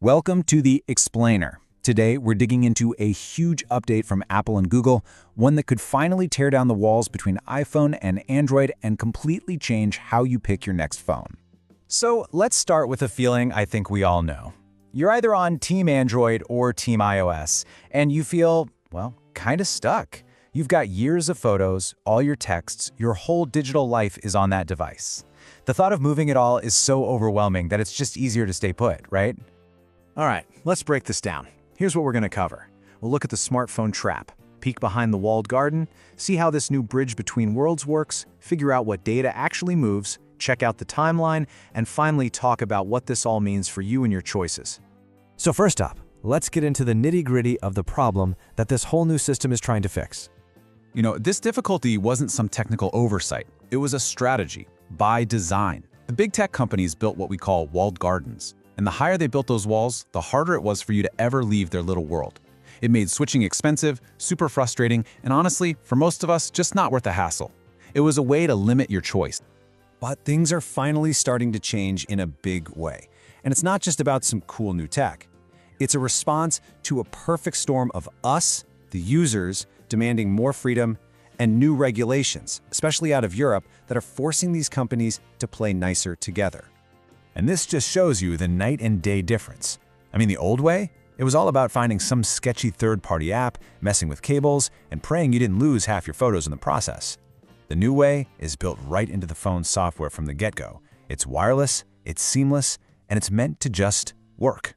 Welcome to the Explainer. Today, we're digging into a huge update from Apple and Google, one that could finally tear down the walls between iPhone and Android and completely change how you pick your next phone. So let's start with a feeling I think we all know. You're either on Team Android or Team iOS, and you feel, well, kind of stuck. You've got years of photos, all your texts, your whole digital life is on that device. The thought of moving it all is so overwhelming that it's just easier to stay put, right? All right, let's break this down. Here's what we're going to cover. We'll look at the smartphone trap, peek behind the walled garden, see how this new bridge between worlds works, figure out what data actually moves, check out the timeline, and finally talk about what this all means for you and your choices. So first up, let's get into the nitty-gritty of the problem that this whole new system is trying to fix. This difficulty wasn't some technical oversight. It was a strategy, by design. The big tech companies built what we call walled gardens. And the higher they built those walls, the harder it was for you to ever leave their little world. It made switching expensive, super frustrating, and honestly, for most of us, just not worth the hassle. It was a way to limit your choice. But things are finally starting to change in a big way. And it's not just about some cool new tech. It's a response to a perfect storm of us, the users, demanding more freedom and new regulations, especially out of Europe, that are forcing these companies to play nicer together. And this just shows you the night and day difference. I mean, the old way, it was all about finding some sketchy third-party app, messing with cables, and praying you didn't lose half your photos in the process. The new way is built right into the phone's software from the get-go. It's wireless, it's seamless, and it's meant to just work.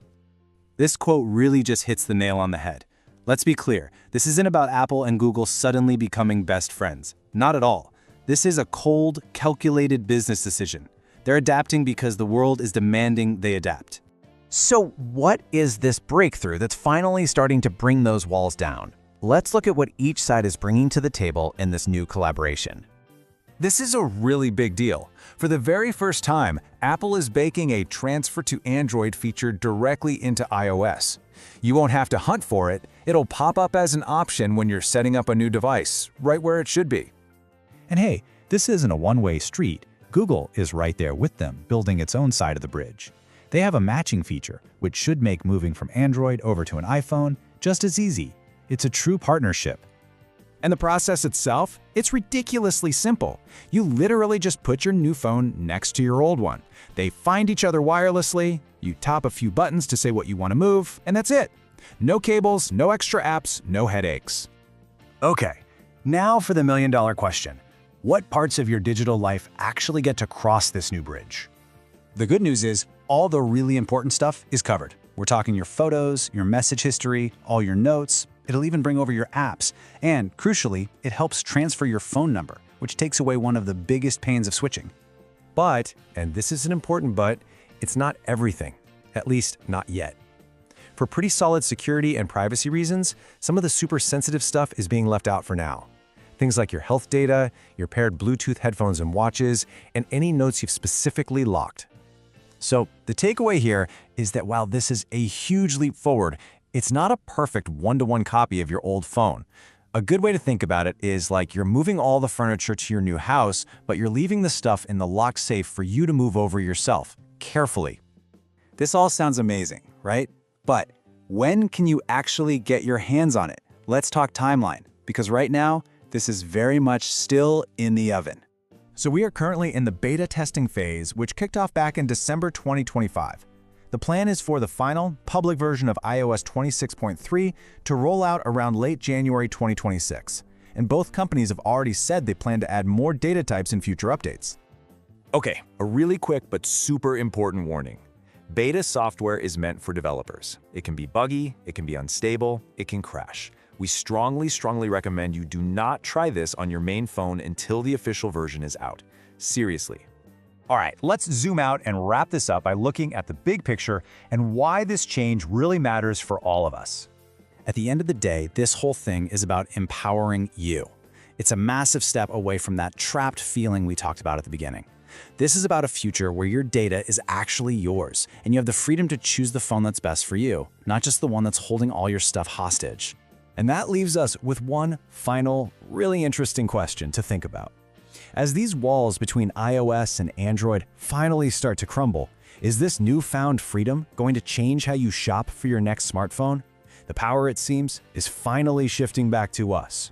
This quote really just hits the nail on the head. Let's be clear, this isn't about Apple and Google suddenly becoming best friends. Not at all. This is a cold, calculated business decision. They're adapting because the world is demanding they adapt. So what is this breakthrough that's finally starting to bring those walls down? Let's look at what each side is bringing to the table in this new collaboration. This is a really big deal. For the very first time, Apple is baking a transfer to Android feature directly into iOS. You won't have to hunt for it. It'll pop up as an option when you're setting up a new device, right where it should be. And hey, this isn't a one-way street. Google is right there with them, building its own side of the bridge. They have a matching feature, which should make moving from Android over to an iPhone just as easy. It's a true partnership. And the process itself? It's ridiculously simple. You literally just put your new phone next to your old one. They find each other wirelessly, you tap a few buttons to say what you want to move, and that's it. No cables, no extra apps, no headaches. Okay, now for the million-dollar question. What parts of your digital life actually get to cross this new bridge? The good news is, all the really important stuff is covered. We're talking your photos, your message history, all your notes. It'll even bring over your apps. And crucially, it helps transfer your phone number, which takes away one of the biggest pains of switching. But, and this is an important but, it's not everything, at least not yet. For pretty solid security and privacy reasons, some of the super sensitive stuff is being left out for now. Things like your health data, your paired Bluetooth headphones and watches, and any notes you've specifically locked. So the takeaway here is that while this is a huge leap forward, it's not a perfect one-to-one copy of your old phone. A good way to think about it is like you're moving all the furniture to your new house, but you're leaving the stuff in the locked safe for you to move over yourself, carefully. This all sounds amazing, right? But when can you actually get your hands on it? Let's talk timeline, because right now, this is very much still in the oven. So we are currently in the beta testing phase, which kicked off back in December 2025. The plan is for the final, public version of iOS 26.3 to roll out around late January 2026. And both companies have already said they plan to add more data types in future updates. Okay, a really quick but super important warning. Beta software is meant for developers. It can be buggy, it can be unstable, it can crash. We strongly recommend you do not try this on your main phone until the official version is out. Seriously. All right, let's zoom out and wrap this up by looking at the big picture and why this change really matters for all of us. At the end of the day, this whole thing is about empowering you. It's a massive step away from that trapped feeling we talked about at the beginning. This is about a future where your data is actually yours, and you have the freedom to choose the phone that's best for you, not just the one that's holding all your stuff hostage. And that leaves us with one final, really interesting question to think about. As these walls between iOS and Android finally start to crumble, Is this newfound freedom going to change how you shop for your next smartphone? The power, it seems, is finally shifting back to us.